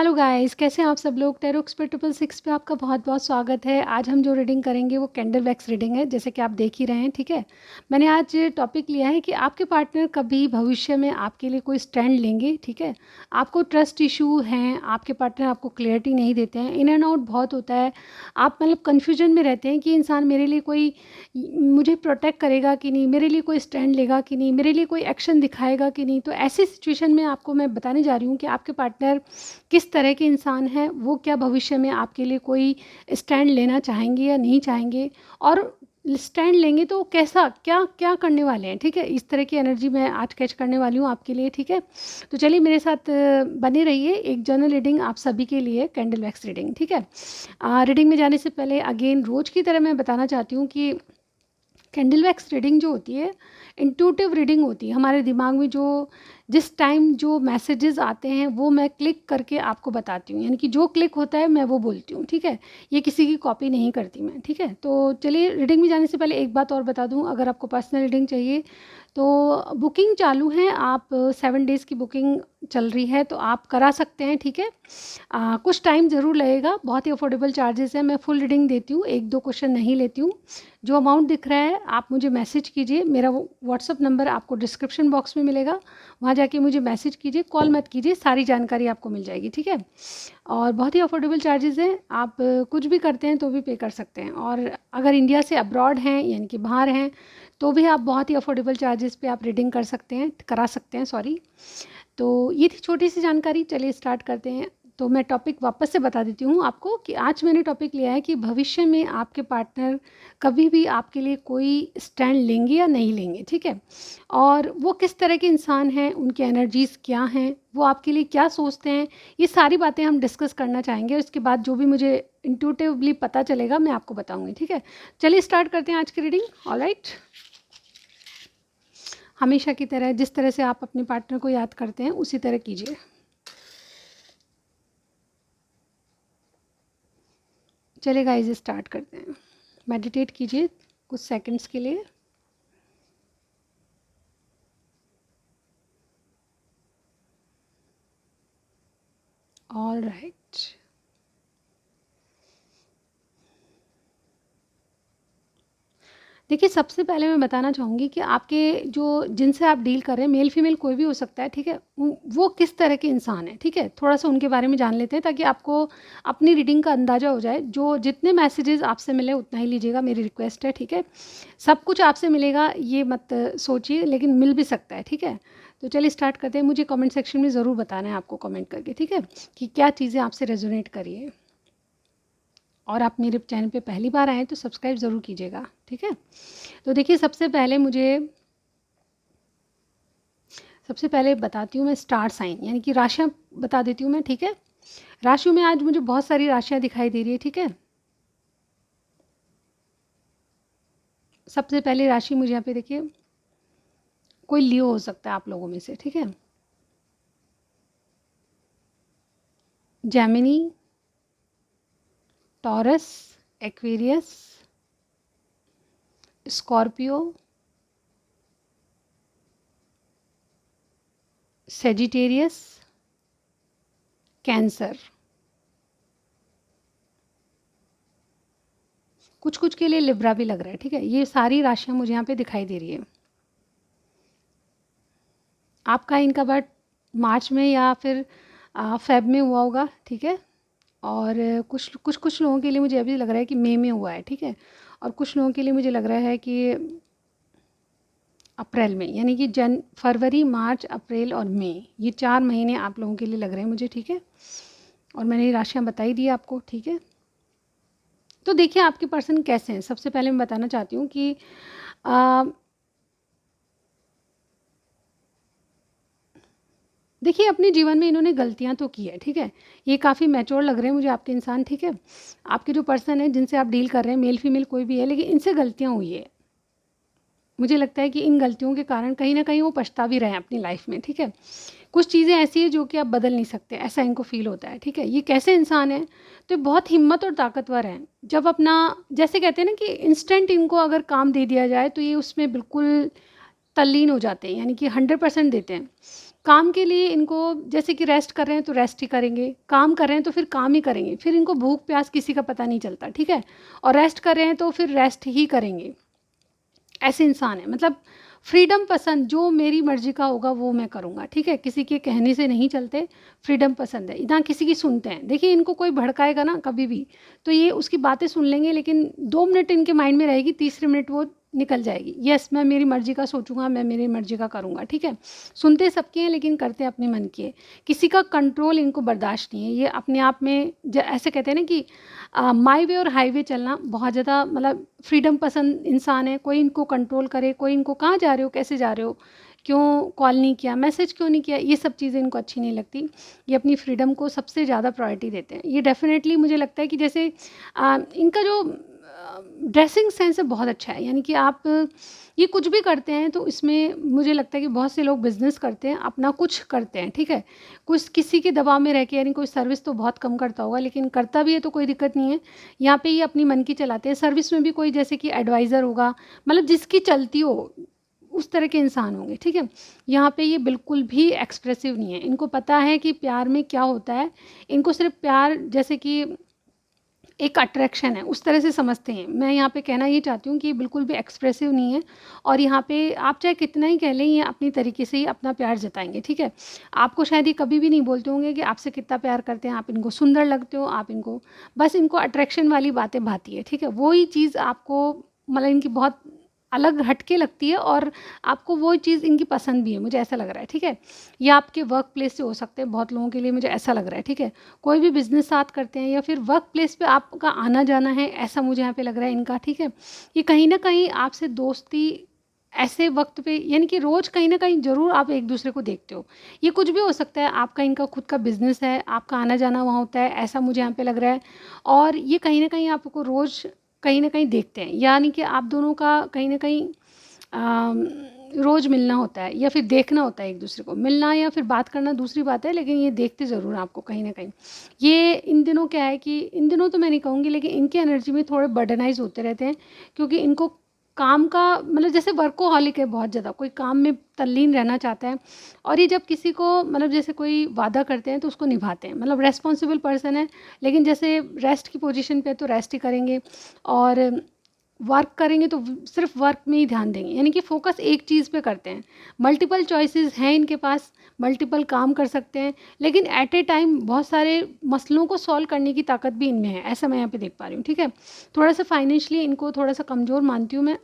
Hello guys, कैसे हैं आप सब लोग। टैरो एक्सपर्ट 666 पे आपका बहुत बहुत स्वागत है। आज हम जो रीडिंग करेंगे वो कैंडल वैक्स रीडिंग है, जैसे कि आप देख ही रहे हैं। ठीक है, मैंने आज टॉपिक लिया है कि आपके पार्टनर कभी भविष्य में आपके लिए कोई स्टैंड लेंगे। ठीक है, आपको ट्रस्ट इशू हैं, आपके पार्टनर आपको क्लियरिटी नहीं देते हैं, इन एंड आउट बहुत होता है। आप मतलब कन्फ्यूजन में रहते हैं कि इंसान मेरे लिए कोई मुझे प्रोटेक्ट करेगा कि नहीं, मेरे लिए कोई स्टैंड लेगा कि नहीं, मेरे लिए कोई एक्शन दिखाएगा कि नहीं। तो ऐसी सिचुएशन में आपको मैं बताने जा रही हूँ कि आपके पार्टनर किस तरह के इंसान हैं, वो क्या भविष्य में आपके लिए कोई स्टैंड लेना चाहेंगे या नहीं चाहेंगे, और स्टैंड लेंगे तो कैसा क्या क्या करने वाले हैं। ठीक है, इस तरह की एनर्जी मैं आज कैच करने वाली हूँ आपके लिए। ठीक है, तो चलिए मेरे साथ बने रहिए। एक जर्नल रीडिंग आप सभी के लिए, कैंडल वैक्स रीडिंग। ठीक है, रीडिंग में जाने से पहले अगेन रोज़ की तरह मैं बताना चाहती हूँ कि कैंडल वैक्स रीडिंग जो होती है इंट्यूटिव रीडिंग होती है। हमारे दिमाग में जो जिस टाइम जो मैसेजेस आते हैं वो मैं क्लिक करके आपको बताती हूँ, यानी कि जो क्लिक होता है मैं वो बोलती हूँ। ठीक है, ये किसी की कॉपी नहीं करती मैं। ठीक है, तो चलिए रीडिंग में जाने से पहले एक बात और बता दूँ, अगर आपको पर्सनल रीडिंग चाहिए तो बुकिंग चालू है। आप 7 डेज़ की बुकिंग चल रही है, तो आप करा सकते हैं। ठीक है, कुछ टाइम ज़रूर लगेगा, बहुत ही अफोर्डेबल चार्जेस है। मैं फुल रीडिंग देती हूँ, 1-2 क्वेश्चन नहीं लेती हूँ। जो अमाउंट दिख रहा है आप मुझे मैसेज कीजिए, मेरा व्हाट्सअप नंबर आपको डिस्क्रिप्शन बॉक्स में मिलेगा, वहाँ जाके मुझे मैसेज कीजिए, कॉल मत कीजिए, सारी जानकारी आपको मिल जाएगी। ठीक है, और बहुत ही अफोर्डेबल चार्जेस हैं, आप कुछ भी करते हैं तो भी पे कर सकते हैं। और अगर इंडिया से अब्रॉड हैं, यानी कि बाहर हैं, तो भी आप बहुत ही अफोर्डेबल चार्जेस पे आप रीडिंग कर सकते हैं, करा सकते हैं, सॉरी। तो ये थी छोटी सी जानकारी, चलिए स्टार्ट करते हैं। तो मैं टॉपिक वापस से बता देती हूँ आपको कि आज मैंने टॉपिक लिया है कि भविष्य में आपके पार्टनर कभी भी आपके लिए कोई स्टैंड लेंगे या नहीं लेंगे। ठीक है, और वो किस तरह के इंसान हैं, उनकी एनर्जीज़ क्या हैं, वो आपके लिए क्या सोचते हैं, ये सारी बातें हम डिस्कस करना चाहेंगे। उसके बाद जो भी मुझे इंट्यूटिवली पता चलेगा मैं आपको बताऊँगी। ठीक है, चलिए स्टार्ट करते हैं आज की रीडिंग। ऑलराइट, हमेशा की तरह जिस तरह से आप अपने पार्टनर को याद करते हैं उसी तरह कीजिए। चलिए गाइस स्टार्ट करते हैं। मेडिटेट कीजिए कुछ सेकंड्स के लिए। ऑल राइट, देखिए सबसे पहले मैं बताना चाहूँगी कि आपके जो जिनसे आप डील कर रहे हैं, मेल फीमेल कोई भी हो सकता है। ठीक है, वो किस तरह के इंसान है। ठीक है, थोड़ा सा उनके बारे में जान लेते हैं ताकि आपको अपनी रीडिंग का अंदाज़ा हो जाए। जो जितने मैसेजेस आपसे मिले उतना ही लीजिएगा, मेरी रिक्वेस्ट है। ठीक है, सब कुछ आपसे मिलेगा ये मत सोचिए, लेकिन मिल भी सकता है। ठीक है, तो चलिए स्टार्ट करते हैं। मुझे कमेंट सेक्शन में ज़रूर बताना है आपको कमेंट करके, ठीक है, कि क्या चीज़ें आपसे रेजोनेट करी है। और आप मेरे चैनल पे पहली बार आएँ तो सब्सक्राइब ज़रूर कीजिएगा। ठीक है, तो देखिए सबसे पहले बताती हूँ मैं स्टार साइन, यानी कि राशियाँ बता देती हूँ मैं। ठीक है, राशियों में आज मुझे बहुत सारी राशियाँ दिखाई दे रही है। ठीक है, सबसे पहली राशि मुझे यहाँ पे देखिए, कोई लियो हो सकता है आप लोगों में से। ठीक है, Gemini, taurus, Aquarius, Scorpio, Sagittarius, cancer. कुछ कुछ के लिए लिब्रा भी लग रहा है। ठीक है, ये सारी राशियाँ मुझे यहाँ पे दिखाई दे रही है। आपका इनका बर्थ मार्च में या फिर फेब में हुआ होगा। ठीक है, और कुछ लोगों के लिए मुझे अभी लग रहा है कि मई में हुआ है। ठीक है, और कुछ लोगों के लिए मुझे लग रहा है कि अप्रैल में, यानी कि फरवरी, मार्च, अप्रैल और मई, ये 4 महीने आप लोगों के लिए लग रहे हैं मुझे। ठीक है, और मैंने ये राशियाँ बताई दी आपको। ठीक है, तो देखिए आपके पर्सन कैसे हैं। सबसे पहले मैं बताना चाहती हूँ कि आ, देखिए अपने जीवन में इन्होंने गलतियां तो की है। ठीक है, ये काफ़ी मैच्योर लग रहे हैं मुझे आपके इंसान। ठीक है, आपके जो पर्सन है जिनसे आप डील कर रहे हैं, मेल फीमेल कोई भी है, लेकिन इनसे गलतियां हुई है। मुझे लगता है कि इन गलतियों के कारण कहीं ना कहीं वो पछता भी रहे हैं अपनी लाइफ में। ठीक है, कुछ चीज़ें ऐसी है जो कि आप बदल नहीं सकते, ऐसा इनको फील होता है। ठीक है, ये कैसे इंसान है, तो ये बहुत हिम्मत और ताकतवर हैं। जब अपना, जैसे कहते हैं ना कि इंस्टेंट इनको अगर काम दे दिया जाए तो ये उसमें बिल्कुल तल्लीन हो जाते हैं, यानी कि 100% देते हैं। काम के लिए इनको जैसे कि रेस्ट कर रहे हैं तो रेस्ट ही करेंगे, काम कर रहे हैं तो फिर काम ही करेंगे, फिर इनको भूख प्यास किसी का पता नहीं चलता, ठीक है? और रेस्ट कर रहे हैं तो फिर रेस्ट ही करेंगे। ऐसे इंसान हैं, मतलब फ्रीडम पसंद, जो मेरी मर्ज़ी का होगा वो मैं करूँगा, ठीक है? किसी के कहने से नहीं चलते, फ्रीडम पसंद है, ना किसी की सुनते हैं। देखिए इनको कोई भड़काएगा ना कभी भी, तो ये उसकी बातें सुन लेंगे, लेकिन 2 मिनट इनके माइंड में रहेगी, तीसरे मिनट वो निकल जाएगी। येस, मैं मेरी मर्ज़ी का सोचूँगा, मैं मेरी मर्ज़ी का करूँगा, ठीक है? सुनते सबकी हैं लेकिन करते अपने मन की है। किसी का कंट्रोल इनको बर्दाश्त नहीं है। ये अपने आप में ऐसे कहते हैं ना कि माई वे और हाईवे चलना बहुत ज़्यादा, मतलब फ्रीडम पसंद इंसान है। कोई इनको कंट्रोल करे, कोई इनको कहाँ जा रहे हो, कैसे जा रहे हो, क्यों कॉल नहीं किया, मैसेज क्यों नहीं किया, ये सब चीज़ें इनको अच्छी नहीं लगती। ये अपनी फ्रीडम को सबसे ज़्यादा प्रायोरिटी देते हैं। ये डेफ़िनेटली मुझे लगता है कि जैसे इनका जो ड्रेसिंग सेंस है बहुत अच्छा है। यानी कि आप ये कुछ भी करते हैं तो इसमें मुझे लगता है कि बहुत से लोग बिज़नेस करते हैं, अपना कुछ करते हैं, ठीक है? कुछ किसी के दबाव में रह के, यानी कोई सर्विस तो बहुत कम करता होगा, लेकिन करता भी है तो कोई दिक्कत नहीं है। यहाँ पे ये अपनी मन की चलाते हैं। सर्विस में भी कोई जैसे कि एडवाइज़र होगा, मतलब जिसकी चलती हो, उस तरह के इंसान होंगे, ठीक है? यहाँ पे ये बिल्कुल भी एक्सप्रेसिव नहीं है। इनको पता है कि प्यार में क्या होता है। इनको सिर्फ़ प्यार जैसे कि एक अट्रैक्शन है, उस तरह से समझते हैं। मैं यहाँ पे कहना ये चाहती हूँ कि ये बिल्कुल भी एक्सप्रेसिव नहीं है, और यहाँ पे आप चाहे कितना ही कह लें, ये अपनी तरीके से ही अपना प्यार जताएँगे, ठीक है? आपको शायद ये कभी भी नहीं बोलते होंगे कि आपसे कितना प्यार करते हैं, आप इनको सुंदर लगते हो, आप इनको, बस इनको अट्रैक्शन वाली बातें भाती है, ठीक है? वो ही चीज़ आपको, मतलब इनकी बहुत अलग हट के लगती है, और आपको वो चीज़ इनकी पसंद भी है, मुझे ऐसा लग रहा है, ठीक है? या आपके वर्क प्लेस से हो सकते हैं बहुत लोगों के लिए, मुझे ऐसा लग रहा है, ठीक है? कोई भी बिज़नेस साथ करते हैं या फिर वर्क प्लेस पे आपका आना-जाना है, ऐसा मुझे यहाँ पे लग रहा है इनका, ठीक है? ये कहीं न कहीं आपसे दोस्ती ऐसे वक़्त पे, यानी कि रोज़ कहीं न कहीं ज़रूर आप एक-दूसरे को देखते हो। ये कुछ भी हो सकता है, आपका इनका खुद का बिज़नेस है, आपका आना-जाना वहाँ होता है, ऐसा मुझे यहाँ पे लग रहा है, और ये कहीं न कहीं आपको रोज़ कहीं न कहीं देखते हैं। यानी कि आप दोनों का कहीं न कहीं अम, रोज़ मिलना होता है या फिर देखना होता है एक-दूसरे को। मिलना या फिर बात करना दूसरी बात है, लेकिन ये देखते ज़रूर हैं आपको कहीं न कहीं। ये इन दिनों क्या है कि इन दिनों तो मैं नहीं कहूँगी, लेकिन इनकी एनर्जी में थोड़े बर्डनाइज़ होते रहते हैं, क्योंकि इनको काम का, मतलब जैसे वर्कोहॉलिक है बहुत ज़्यादा, कोई काम में तल्लीन रहना चाहता है, और ये जब किसी को, मतलब जैसे कोई वादा करते हैं तो उसको निभाते हैं, मतलब रेस्पॉन्सिबल पर्सन है, लेकिन जैसे रेस्ट की पोज़ीशन पे है तो रेस्ट ही करेंगे, और वर्क करेंगे तो सिर्फ वर्क में ही ध्यान देंगे, यानी कि फोकस एक चीज़ पे करते हैं। मल्टीपल चॉइसेस हैं इनके पास, मल्टीपल काम कर सकते हैं, लेकिन एट ए टाइम बहुत सारे मसलों को सॉल्व करने की ताकत भी इनमें है, ऐसा मैं यहाँ पे देख पा रही हूँ, ठीक है? थोड़ा सा फाइनेंशियली इनको थोड़ा सा कमज़ोर मानती हूँ मैं।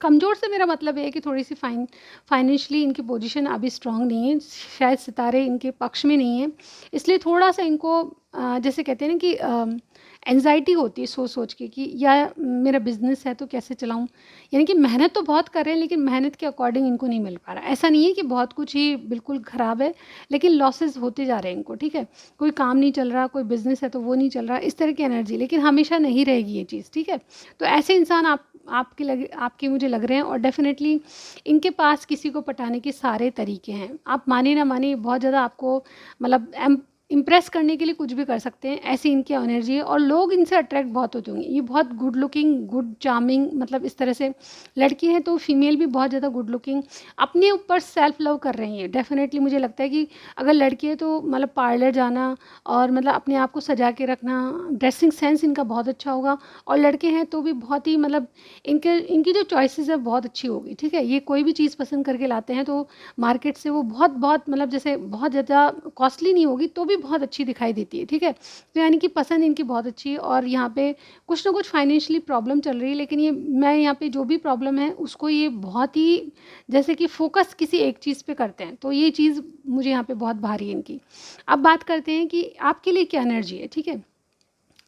कमज़ोर से मेरा मतलब ये है कि थोड़ी-सी फाइनेंशियली इनकी पोजीशन अभी स्ट्रॉन्ग नहीं है, शायद सितारे इनके पक्ष में नहीं हैं, इसलिए थोड़ा-सा इनको जैसे कहते हैं ना कि एंग्ज़ायटी होती है सोच-सोच के कि या मेरा बिज़नेस है तो कैसे चलाऊँ? यानी कि मेहनत तो बहुत कर रहे हैं, लेकिन मेहनत के अकॉर्डिंग इनको नहीं मिल पा रहा है। ऐसा नहीं है कि बहुत कुछ ही बिल्कुल ख़राब है, लेकिन लॉसेस होते जा रहे हैं इनको, ठीक है? कोई काम नहीं चल रहा, कोई बिज़नेस है तो वो नहीं चल रहा, इस तरह की एनर्जी, लेकिन हमेशा नहीं रहेगी ये चीज़, ठीक है? तो ऐसे इंसान आपके मुझे लग रहे हैं, और डेफ़िनेटली इनके पास किसी को पटाने के सारे तरीके हैं। आप माने ना माने, बहुत ज़्यादा आपको, मतलब इम्प्रेस करने के लिए कुछ भी कर सकते हैं, ऐसी इनकी एनर्जी है, और लोग इनसे अट्रैक्ट बहुत होते होंगे। ये बहुत गुड लुकिंग, गुड चार्मिंग, मतलब इस तरह से लड़की है तो फीमेल भी बहुत ज़्यादा गुड लुकिंग, अपने ऊपर सेल्फ लव कर रही हैं। डेफ़िनेटली मुझे लगता है कि अगर लड़की है तो मतलब पार्लर जाना, और मतलब अपने आप को सजा के रखना, ड्रेसिंग सेंस इनका बहुत अच्छा होगा, और लड़के हैं तो भी बहुत ही, मतलब इनकी जो चॉइसेस है बहुत अच्छी होगी, ठीक है? ये कोई भी चीज़ पसंद करके लाते हैं तो मार्केट से वो बहुत-बहुत, मतलब जैसे बहुत ज़्यादा कॉस्टली नहीं होगी तो भी बहुत अच्छी दिखाई देती है, ठीक है? तो यानी कि पसंद इनकी बहुत अच्छी है, और यहाँ पे कुछ ना कुछ फाइनेंशियली प्रॉब्लम चल रही है, लेकिन ये, मैं यहाँ पे जो भी प्रॉब्लम है उसको ये बहुत ही जैसे कि फ़ोकस किसी एक चीज़ पे करते हैं, तो ये चीज़ मुझे यहाँ पे बहुत भारी है इनकी। अब बात करते हैं कि आपके लिए क्या एनर्जी है, ठीक है?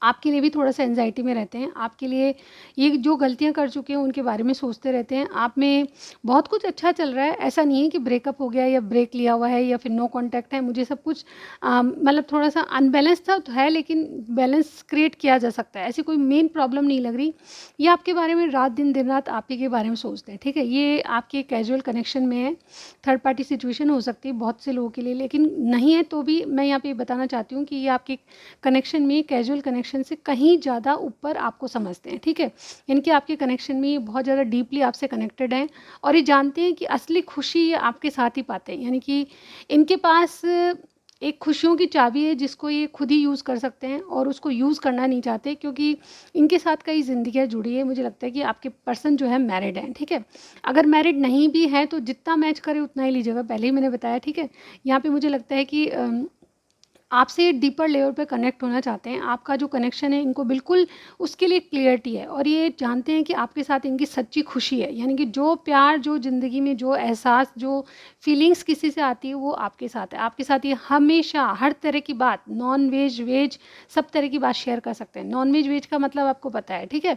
आपके लिए भी थोड़ा-सा एंग्ज़ायटी में रहते हैं, आपके लिए ये जो गलतियाँ कर चुके हैं उनके बारे में सोचते रहते हैं। आप में बहुत कुछ अच्छा चल रहा है, ऐसा नहीं है कि ब्रेकअप हो गया या ब्रेक लिया हुआ है या फिर नो कॉन्टैक्ट है। मुझे सब कुछ मतलब थोड़ा-सा अनबैलेंस था तो है, लेकिन बैलेंस क्रिएट किया जा सकता है। ऐसी कोई मेन प्रॉब्लम नहीं लग रही। ये आपके बारे में रात-दिन, दिन-रात आप ही के बारे में सोचते हैं, ठीक है? ये आपके कैज़ुअल कनेक्शन में है, थर्ड पार्टी सिचुएशन हो सकती है बहुत से लोगों के लिए, लेकिन नहीं है तो भी मैं यहाँ पे ये बताना चाहती हूँ कि ये आपके कनेक्शन में, कैज़ुअल कनेक्शन कनेक्शन से कहीं ज़्यादा ऊपर आपको समझते हैं, ठीक है। यानी कि आपके कनेक्शन में ये बहुत ज़्यादा डीपली आपसे कनेक्टेड हैं और ये जानते हैं कि असली खुशी ये आपके साथ ही पाते हैं। यानी कि इनके पास एक खुशियों की चाबी है जिसको ये खुद ही यूज़ कर सकते हैं और उसको यूज़ करना नहीं चाहते, क्योंकि इनके साथ कई ज़िंदगियाँ जुड़ी है। मुझे लगता है कि आपके पर्सन जो है मैरिड हैं, ठीक है। अगर मैरिड नहीं भी हैं तो जितना मैच करे उतना ही लीजिएगा, पहले ही मैंने बताया, ठीक है। यहाँ पे मुझे लगता है कि आपसे डीपर लेवल पे कनेक्ट होना चाहते हैं। आपका जो कनेक्शन है इनको बिल्कुल उसके लिए क्लियरिटी है और ये जानते हैं कि आपके साथ इनकी सच्ची खुशी है। यानी कि जो प्यार, जो ज़िंदगी में जो एहसास, जो फीलिंग्स किसी से आती है वो आपके साथ है। आपके साथ ये हमेशा हर तरह की बात, नॉन वेज, वेज, सब तरह की बात शेयर कर सकते हैं। नॉन वेज, वेज का मतलब आपको पता है, ठीक है।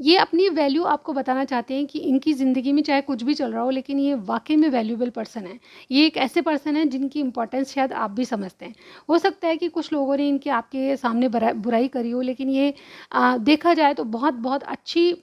ये अपनी वैल्यू आपको बताना चाहते हैं कि इनकी ज़िंदगी में चाहे कुछ भी चल रहा हो लेकिन ये वाक़ई में वैल्यूएबल पर्सन है। ये एक ऐसे पर्सन है जिनकी इम्पोर्टेंस शायद आप भी समझते हैं। हो सकता है कि कुछ लोगों ने इनके आपके सामने बुराई करी हो, लेकिन ये देखा जाए तो बहुत बहुत अच्छे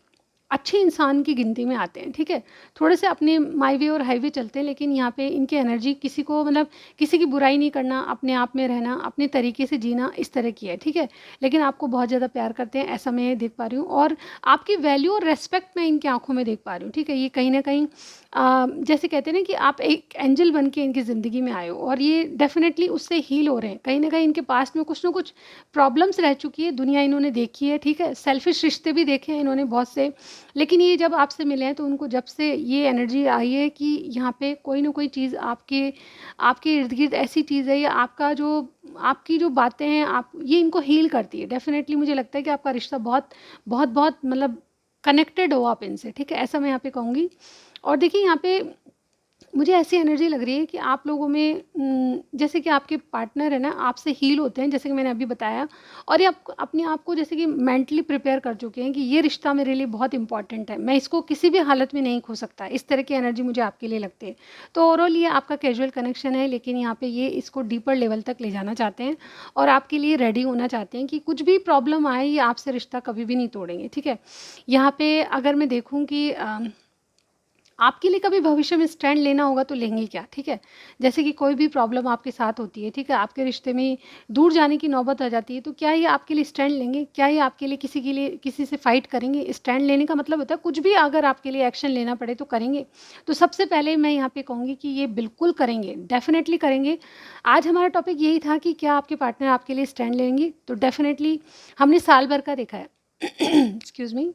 इंसान की गिनती में आते हैं, ठीक है। थोड़े से अपने माई वे और हाईवे चलते हैं, लेकिन यहाँ पे इनकी एनर्जी किसी को मतलब किसी की बुराई नहीं करना, अपने आप में रहना, अपने तरीके से जीना, इस तरह की है, ठीक है। लेकिन आपको बहुत ज़्यादा प्यार करते हैं, ऐसा मैं देख पा रही हूँ और आपकी वैल्यू और रेस्पेक्ट मैं इनकी आंखों में देख पा रही हूँ, ठीक है। ये कहीं ना कहीं जैसे कहते हैं ना कि आप एक एंजल बन के इनकी ज़िंदगी में आए हो और ये डेफिनेटली उससे हील हो रहे हैं। कहीं ना कहीं इनके पास में कुछ ना कुछ प्रॉब्लम्स रह चुकी है, दुनिया इन्होंने देखी है, ठीक है। सेल्फिश रिश्ते भी देखे हैं इन्होंने बहुत से, लेकिन ये जब आपसे मिले हैं तो उनको जब से ये एनर्जी आई है कि यहाँ पे कोई ना कोई चीज़ आपके आपके इर्द गिर्द ऐसी चीज़ है या आपका जो आपकी जो बातें हैं आप ये इनको हील करती है। डेफिनेटली मुझे लगता है कि आपका रिश्ता बहुत बहुत बहुत मतलब कनेक्टेड हो आप इनसे, ठीक है, ऐसा मैं यहाँ पे कहूँगी। और देखिए यहाँ पे मुझे ऐसी एनर्जी लग रही है कि आप लोगों में जैसे कि आपके पार्टनर है ना आपसे हील होते हैं, जैसे कि मैंने अभी बताया, और ये आप अपने आप को जैसे कि मेंटली प्रिपेयर कर चुके हैं कि ये रिश्ता मेरे लिए बहुत इंपॉर्टेंट है, मैं इसको किसी भी हालत में नहीं खो सकता। इस तरह की एनर्जी मुझे आपके लिए लगती है। तो ओवरऑल ये आपका कैजुअल कनेक्शन है, लेकिन यहाँ पे ये इसको डीपर लेवल तक ले जाना चाहते हैं और आपके लिए रेडी होना चाहते हैं कि कुछ भी प्रॉब्लम आए ये आपसे रिश्ता कभी भी नहीं तोड़ेंगे, ठीक है। यहाँ पे अगर मैं देखूँ कि आपके लिए कभी भविष्य में स्टैंड लेना होगा तो लेंगे क्या, ठीक है। जैसे कि कोई भी प्रॉब्लम आपके साथ होती है, ठीक है, आपके रिश्ते में दूर जाने की नौबत आ जाती है, तो क्या ये आपके लिए स्टैंड लेंगे? क्या ये आपके लिए किसी से फाइट करेंगे? स्टैंड लेने का मतलब होता है कुछ भी अगर आपके लिए एक्शन लेना पड़े तो करेंगे। तो सबसे पहले मैं यहाँ पे कहूँगी कि ये बिल्कुल करेंगे, डेफिनेटली करेंगे। आज हमारा टॉपिक यही था कि क्या आपके पार्टनर आपके लिए स्टैंड लेंगे, तो डेफिनेटली हमने साल भर का देखा है एक्सक्यूज़ मी,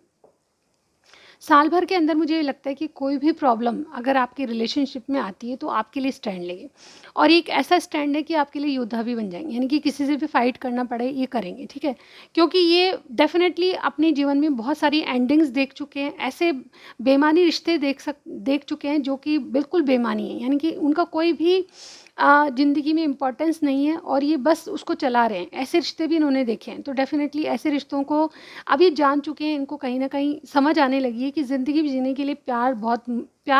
साल भर के अंदर मुझे ये लगता है कि कोई भी प्रॉब्लम अगर आपके रिलेशनशिप में आती है तो आपके लिए स्टैंड लेंगे, और एक ऐसा स्टैंड है कि आपके लिए योद्धा भी बन जाएंगे, यानी कि किसी से भी फाइट करना पड़े ये करेंगे, ठीक है। क्योंकि ये डेफिनेटली अपने जीवन में बहुत सारी एंडिंग्स देख चुके हैं, ऐसे बेमानी रिश्ते देख चुके हैं जो कि बिल्कुल बेमानी है, यानी कि उनका कोई भी ज़िंदगी में इम्पोर्टेंस नहीं है और ये बस उसको चला रहे हैं। ऐसे रिश्ते भी इन्होंने देखे हैं, तो डेफिनेटली ऐसे रिश्तों को अब ये जान चुके हैं, इनको कहीं न कहीं समझ आने लगी है कि ज़िंदगी जीने के लिए प्यार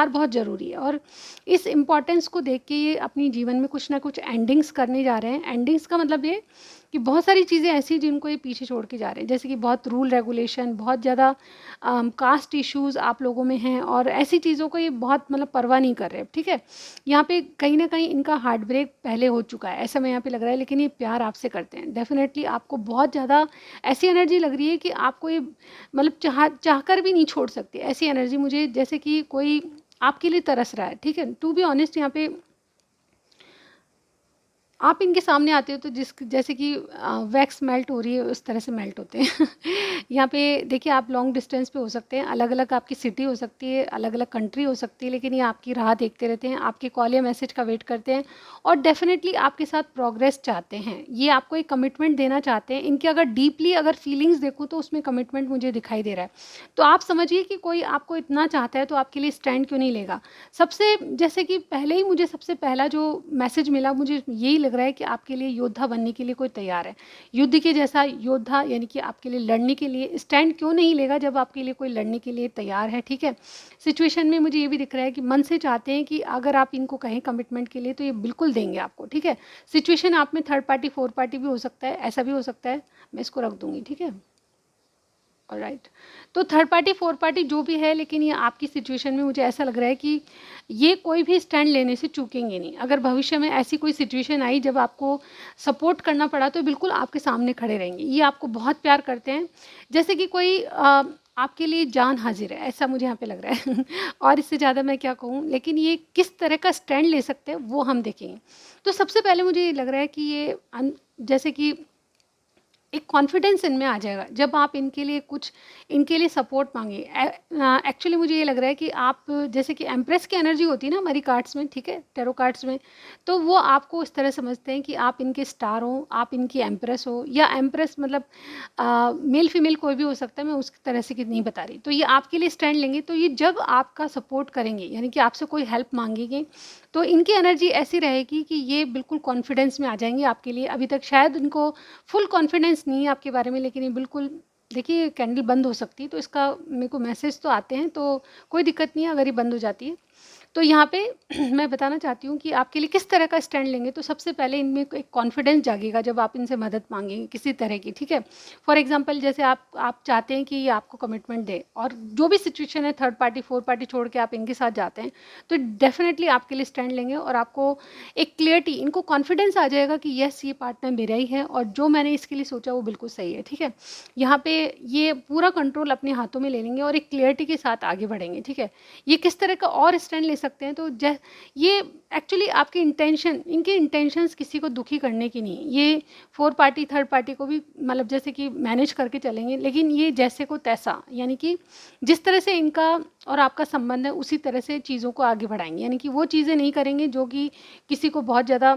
बहुत ज़रूरी है, और इस इम्पोर्टेंस को देख के ये अपनी जीवन में कुछ ना कुछ एंडिंग्स करने जा रहे हैं। एंडिंग्स का मतलब ये कि बहुत सारी चीज़ें ऐसी हैं जिनको ये पीछे छोड़ के जा रहे हैं, जैसे कि बहुत रूल रेगुलेशन, बहुत ज़्यादा कास्ट इश्यूज़ आप लोगों में हैं और ऐसी चीज़ों को ये बहुत मतलब परवाह नहीं कर रहे, ठीक है। यहाँ पे कहीं न कहीं इनका हार्ट ब्रेक पहले हो चुका है, ऐसा मैं यहाँ पे लग रहा है, लेकिन ये प्यार आपसे करते हैं। डेफ़िनेटली आपको बहुत ज़्यादा ऐसी एनर्जी लग रही है कि आपको ये मतलब चाहकर भी नहीं छोड़ सकते। ऐसी एनर्जी मुझे जैसे कि कोई आपके लिए तरस रहा है, ठीक है। टू बी ऑनेस्ट यहाँ पे आप इनके सामने आते हो तो जिस जैसे कि वैक्स मेल्ट हो रही है उस तरह से मेल्ट होते हैं यहाँ पे देखिए आप लॉन्ग डिस्टेंस पे हो सकते हैं, अलग अलग आपकी सिटी हो सकती है, अलग अलग कंट्री हो सकती है, लेकिन ये आपकी राह देखते रहते हैं, आपके कॉल या मैसेज का वेट करते हैं और डेफिनेटली आपके साथ प्रोग्रेस चाहते हैं। ये आपको एक कमिटमेंट देना चाहते हैं। इनके अगर डीपली अगर फीलिंग्स देखूँ तो उसमें कमिटमेंट मुझे दिखाई दे रहा है। तो आप समझिए कि कोई आपको इतना चाहता है तो आपके लिए स्टैंड क्यों नहीं लेगा। सबसे जैसे कि पहले ही मुझे सबसे पहला जो मैसेज मिला मुझे यही लग रहा है कि आपके लिए योद्धा बनने के लिए कोई तैयार है। युद्ध के जैसा योद्धा, यानी कि आपके लिए लड़ने के लिए स्टैंड क्यों नहीं लेगा जब आपके लिए कोई लड़ने के लिए तैयार है, ठीक है। सिचुएशन में मुझे ये भी दिख रहा है कि मन से चाहते हैं कि अगर आप इनको कहें कमिटमेंट के लिए तो ये बिल्कुल देंगे आपको, ठीक है। सिचुएशन आप में थर्ड पार्टी, फोर्थ पार्टी भी हो सकता है, ऐसा भी हो सकता है। मैं इसको रख दूँगी, ठीक है। ऑलराइट। तो थर्ड पार्टी, फोर्थ पार्टी जो भी है, लेकिन ये आपकी सिचुएशन में मुझे ऐसा लग रहा है कि ये कोई भी स्टैंड लेने से चूकेंगे नहीं। अगर भविष्य में ऐसी कोई सिचुएशन आई जब आपको सपोर्ट करना पड़ा, तो बिल्कुल आपके सामने खड़े रहेंगे। ये आपको बहुत प्यार करते हैं, जैसे कि कोई आपके लिए जान हाजिर है, ऐसा मुझे यहाँ पे लग रहा है। और इससे ज़्यादा मैं क्या कहूँ, लेकिन ये किस तरह का स्टैंड ले सकते हैं वो हम देखेंगे। तो सबसे पहले मुझे ये लग रहा है कि ये जैसे कि एक कॉन्फिडेंस इनमें आ जाएगा जब आप इनके लिए कुछ, इनके लिए सपोर्ट मांगे। एक्चुअली मुझे ये लग रहा है कि आप, जैसे कि एम्प्रेस की एनर्जी होती है ना हमारी कार्ड्स में, ठीक है, टैरो कार्ड्स में, तो वो आपको इस तरह समझते हैं कि आप इनके स्टार हो, आप इनकी एम्प्रेस हो, या एम्प्रेस मतलब मेल फीमेल कोई भी हो सकता है, मैं उस तरह से कि नहीं बता रही। तो ये आपके लिए स्टैंड लेंगे, तो ये जब आपका सपोर्ट करेंगे, यानी कि आपसे कोई हेल्प मांगेंगे, तो इनकी एनर्जी ऐसी रहेगी कि ये बिल्कुल कॉन्फिडेंस में आ जाएंगे आपके लिए। अभी तक शायद उनको फुल कॉन्फिडेंस नहीं है आपके बारे में, लेकिन ये बिल्कुल, देखिए कैंडल बंद हो सकती है, तो इसका मेरे को मैसेज तो आते हैं, तो कोई दिक्कत नहीं है अगर ये बंद हो जाती है। तो यहाँ पे मैं बताना चाहती हूँ कि आपके लिए किस तरह का स्टैंड लेंगे। तो सबसे पहले इनमें एक कॉन्फिडेंस जागेगा जब आप इनसे मदद मांगेंगे किसी तरह की, ठीक है। फॉर एग्जांपल, जैसे आप चाहते हैं कि ये आपको कमिटमेंट दे, और जो भी सिचुएशन है, थर्ड पार्टी फोर्थ पार्टी छोड़ के आप इनके साथ जाते हैं, तो डेफिनेटली आपके लिए स्टैंड लेंगे, और आपको एक क्लियरिटी, इनको कॉन्फिडेंस आ जाएगा कि यस, ये पार्टनर मेरा ही है, और जो मैंने इसके लिए सोचा वो बिल्कुल सही है, ठीक है। यहाँ पे ये पूरा कंट्रोल अपने हाथों में ले लेंगे और एक क्लियरिटी के साथ आगे बढ़ेंगे, ठीक है। ये किस तरह का और स्टैंड ले सकते हैं, तो ये एक्चुअली आपके इंटेंशन, इनके इंटेंशंस किसी को दुखी करने की नहीं। ये फोर्थ पार्टी थर्ड पार्टी को भी मतलब जैसे कि मैनेज करके चलेंगे, लेकिन ये जैसे को तैसा, यानी कि जिस तरह से इनका और आपका संबंध है उसी तरह से चीज़ों को आगे बढ़ाएंगे, यानी कि वो चीज़ें नहीं करेंगे जो कि किसी को बहुत ज़्यादा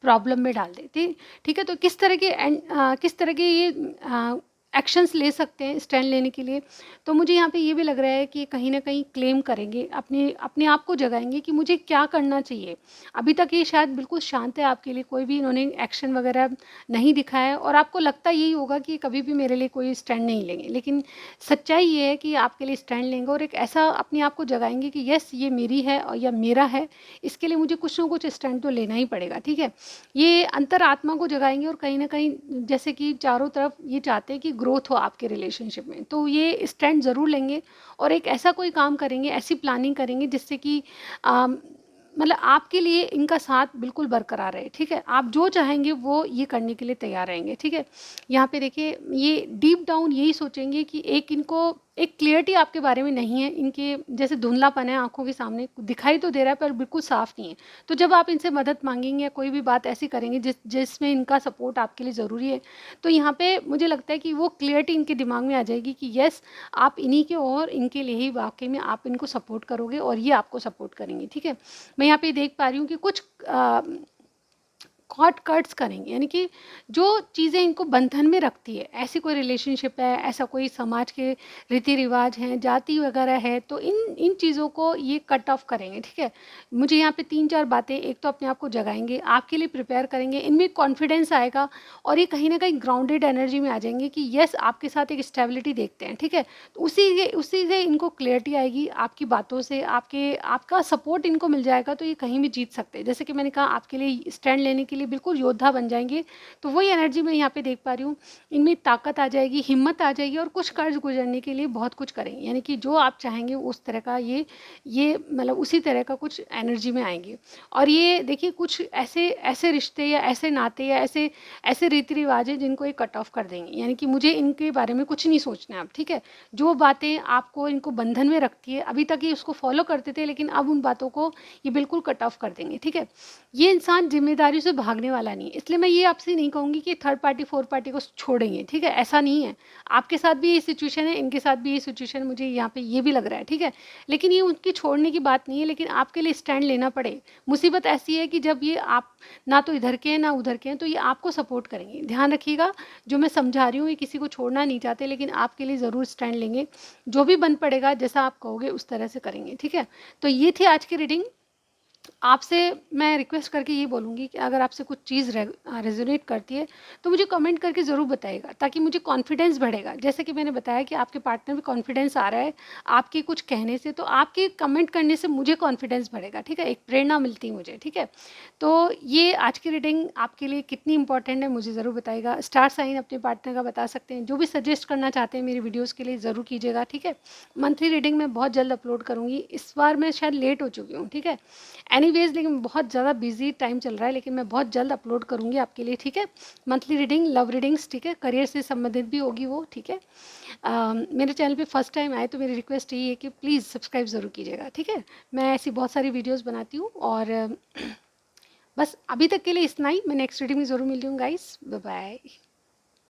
प्रॉब्लम में डाल देती, ठीक है। तो किस तरह के ये एक्शंस ले सकते हैं स्टैंड लेने के लिए। तो मुझे यहाँ पे ये भी लग रहा है कि कहीं ना कहीं क्लेम करेंगे, अपने अपने आप को जगाएंगे कि मुझे क्या करना चाहिए। अभी तक ये शायद बिल्कुल शांत है आपके लिए, कोई भी इन्होंने एक्शन वगैरह नहीं दिखाया है, और आपको लगता यही होगा कि कभी भी मेरे लिए कोई स्टैंड नहीं लेंगे, लेकिन सच्चाई ये है कि आपके लिए स्टैंड लेंगे, और एक ऐसा अपने आप को जगाएंगे कि यस, ये मेरी है और या मेरा है, इसके लिए मुझे कुछ ना कुछ स्टैंड तो लेना ही पड़ेगा, ठीक है। ये अंतरात्मा को जगाएंगे, और कहीं ना कहीं जैसे कि चारों तरफ ये चाहते हैं कि ग्रोथ हो आपके रिलेशनशिप में, तो ये स्टैंड ज़रूर लेंगे, और एक ऐसा कोई काम करेंगे, ऐसी प्लानिंग करेंगे जिससे कि मतलब आपके लिए इनका साथ बिल्कुल बरकरार रहे, ठीक है। आप जो चाहेंगे वो ये करने के लिए तैयार रहेंगे, ठीक है। यहाँ पे देखिए, ये डीप डाउन यही सोचेंगे कि एक इनको एक क्लियरिटी आपके बारे में नहीं है, इनके जैसे धुंधलापन है आंखों के सामने, दिखाई तो दे रहा है पर बिल्कुल साफ नहीं है। तो जब आप इनसे मदद मांगेंगे या कोई भी बात ऐसी करेंगे जिसमें इनका सपोर्ट आपके लिए ज़रूरी है, तो यहाँ पे मुझे लगता है कि वो क्लियरिटी इनके दिमाग में आ जाएगी कि यस, आप इन्हीं के और इनके लिए ही वाकई में आप इनको सपोर्ट करोगे, और ये आपको सपोर्ट करेंगे, ठीक है। मैं यहाँ पे देख पा रही हूँ कि कुछ कॉट कट्स करेंगे, यानी कि जो चीज़ें इनको बंधन में रखती है, ऐसी कोई रिलेशनशिप है, ऐसा कोई समाज के रीति रिवाज हैं, जाति वगैरह है, तो इन इन चीज़ों को ये कट ऑफ करेंगे, ठीक है। मुझे यहाँ पे 3-4 बातें, एक तो अपने आप को जगाएंगे, आपके लिए प्रिपेयर करेंगे, इनमें कॉन्फिडेंस आएगा, और ये कहीं ना कहीं ग्राउंडेड एनर्जी में आ जाएंगे कि यस, आपके साथ एक स्टेबिलिटी देखते हैं, ठीक है। तो उसी से इनको क्लियरिटी आएगी आपकी बातों से, आपका सपोर्ट इनको मिल जाएगा, तो ये कहीं भी जीत सकते हैं। जैसे कि मैंने कहा, आपके लिए स्टैंड लेने के लिए बिल्कुल योद्धा बन जाएंगे। तो वही एनर्जी मैं यहाँ पे देख पा रही हूँ, इनमें ताकत आ जाएगी, हिम्मत आ जाएगी, और कुछ कर्ज गुजरने के लिए बहुत कुछ करेंगे, यानी कि जो आप चाहेंगे उस तरह का ये मतलब उसी तरह का कुछ एनर्जी में आएंगे। और ये देखिए, कुछ ऐसे ऐसे रिश्ते या ऐसे नाते या ऐसे ऐसे रीति रिवाज है जिनको ये कट ऑफ कर देंगे, यानी कि मुझे इनके बारे में कुछ नहीं सोचना है अब, ठीक है। जो बातें आपको इनको बंधन में रखती है, अभी तक ये उसको फॉलो करते थे, लेकिन अब उन बातों को ये बिल्कुल कट ऑफ कर देंगे, ठीक है। ये इंसान जिम्मेदारी से भागने वाला नहीं है, इसलिए मैं ये आपसे नहीं कहूँगी कि थर्ड पार्टी फोर्थ पार्टी को छोड़ेंगे, ठीक है, ऐसा नहीं है। आपके साथ भी ये सिचुएशन है, इनके साथ भी ये सिचुएशन, मुझे यहाँ पे ये भी लग रहा है, ठीक है। लेकिन ये उनकी छोड़ने की बात नहीं है, लेकिन आपके लिए स्टैंड लेना पड़े। मुसीबत ऐसी है कि जब ये आप ना तो इधर के हैं ना उधर के हैं, तो ये आपको सपोर्ट करेंगे। ध्यान रखिएगा, जो मैं समझा रही हूँ, ये किसी को छोड़ना नहीं चाहते, लेकिन आपके लिए ज़रूर स्टैंड लेंगे। जो भी बन पड़ेगा, जैसा आप कहोगे उस तरह से करेंगे, ठीक है। तो ये थी आज की रीडिंग। आपसे मैं रिक्वेस्ट करके ये बोलूँगी कि अगर आपसे कुछ चीज़ रेजोनेट करती है तो मुझे कमेंट करके ज़रूर बताइएगा, ताकि मुझे कॉन्फिडेंस बढ़ेगा। जैसे कि मैंने बताया कि आपके पार्टनर में कॉन्फिडेंस आ रहा है आपके कुछ कहने से, तो आपके कमेंट करने से मुझे कॉन्फिडेंस बढ़ेगा, ठीक है, एक प्रेरणा मिलती है मुझे, ठीक है। तो ये आज की रीडिंग आपके लिए कितनी इंपॉर्टेंट है मुझे ज़रूर बताइएगा। स्टार साइन अपने पार्टनर का बता सकते हैं, जो भी सजेस्ट करना चाहते हैं मेरी वीडियोज़ के लिए ज़रूर कीजिएगा, ठीक है। मंथली रीडिंग मैं बहुत जल्द अपलोड करूँगी, इस बार मैं शायद लेट हो चुकी हूँ, ठीक है। एनीवेज लेकिन बहुत ज़्यादा बिजी टाइम चल रहा है, लेकिन मैं बहुत जल्द अपलोड करूँगी आपके लिए, ठीक है। मंथली रीडिंग, लव रीडिंग्स, ठीक है, करियर से संबंधित भी होगी वो, ठीक है। मेरे चैनल पे फर्स्ट टाइम आए तो मेरी रिक्वेस्ट यही है कि प्लीज़ सब्सक्राइब ज़रूर कीजिएगा, ठीक है। मैं ऐसी बहुत सारी वीडियोज़ बनाती हूँ, और बस अभी तक के लिए इतना ही। मैं नेक्स्ट रीडिंग में ज़रूर मिलती हूँ गाइस, बाय बाय।